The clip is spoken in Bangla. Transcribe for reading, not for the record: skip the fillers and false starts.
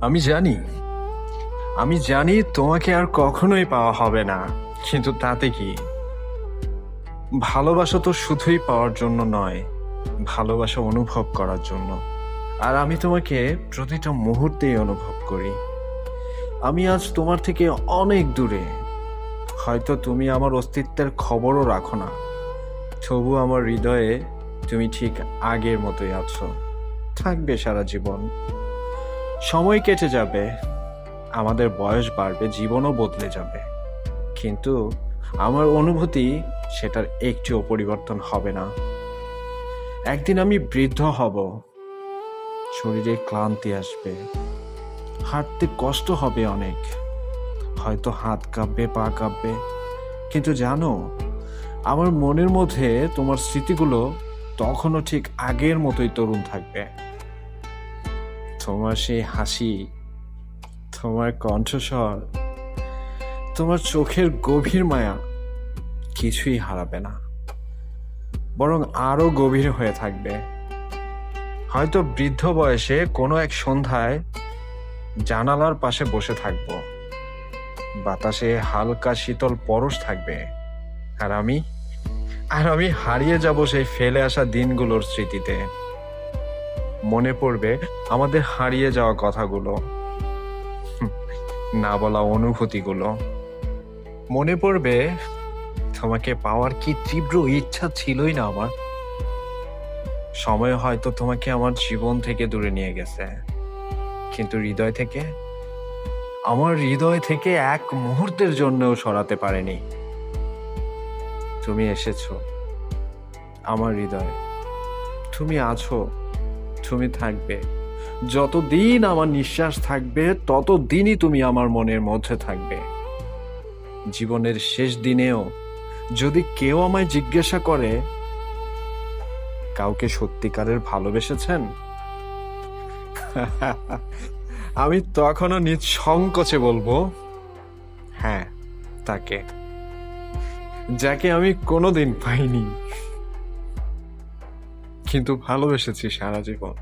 আমি জানি, আমি জানি তোমাকে আর কখনোই পাওয়া হবে না, কিন্তু তাতে কি? ভালোবাসা তো শুধুই পাওয়ার জন্য নয়, ভালোবাসা অনুভব করার জন্য। আর আমি তোমাকে প্রতিটা মুহূর্তেই অনুভব করি। আমি আজ তোমার থেকে অনেক দূরে, হয়তো তুমি আমার অস্তিত্বের খবরও রাখো না, তবু আমার হৃদয়ে তুমি ঠিক আগের মতোই আছো, থাকবে সারা জীবন। সময় কেটে যাবে, আমাদের বয়স বাড়বে, জীবনও বদলে যাবে, কিন্তু আমার অনুভূতি সেটার একটুও পরিবর্তন হবে না। একদিন আমি বৃদ্ধ হব, শরীরে ক্লান্তি আসবে, হাঁটতে কষ্ট হবে অনেক, হয়তো হাত কাঁপবে, পা কাঁপবে, কিন্তু জানো, আমার মনের মধ্যে তোমার স্মৃতিগুলো তখনও ঠিক আগের মতোই তরুণ থাকবে। তোমার সেই হাসি, তোমার কণ্ঠস্বর, তোমার চোখের গভীর মায়া কিছুই হারাবে না, বরং আরো গভীর হয়ে থাকবে। হয়তো বৃদ্ধ বয়সে কোনো এক সন্ধ্যায় জানালার পাশে বসে থাকবো, বাতাসে হালকা শীতল পরশ থাকবে, আর আমি হারিয়ে যাব সেই ফেলে আসা দিনগুলোর স্মৃতিতে। মনে পড়বে আমাদের হারিয়ে যাওয়া কথাগুলো, হুম, না বলা অনুভূতিগুলো। মনে পড়বে তোমাকে পাওয়ার কি তীব্র ইচ্ছা ছিলই না আমার। সময় হয়তো তোমাকে আমার জীবন থেকে দূরে নিয়ে গেছে, কিন্তু আমার হৃদয় থেকে এক মুহূর্তের জন্যও সরাতে পারেনি। তুমি এসেছো আমার হৃদয়ে, তুমি আছো, তুমি থাকবে। যতদিন আমার নিঃশ্বাস থাকবে ততদিনই তুমি আমার মনের মধ্যে থাকবে। জীবনের শেষ দিনেও যদি কেউ আমায় জিজ্ঞাসা করে কাউকে সত্যিকারের ভালোবেসেছেন, আমি তখনও নিজ সংকোচে বলবো, হ্যাঁ, তাকে, যাকে আমি কোনোদিন পাইনি, কিন্তু ভালোবেসেছি সারা জীবন।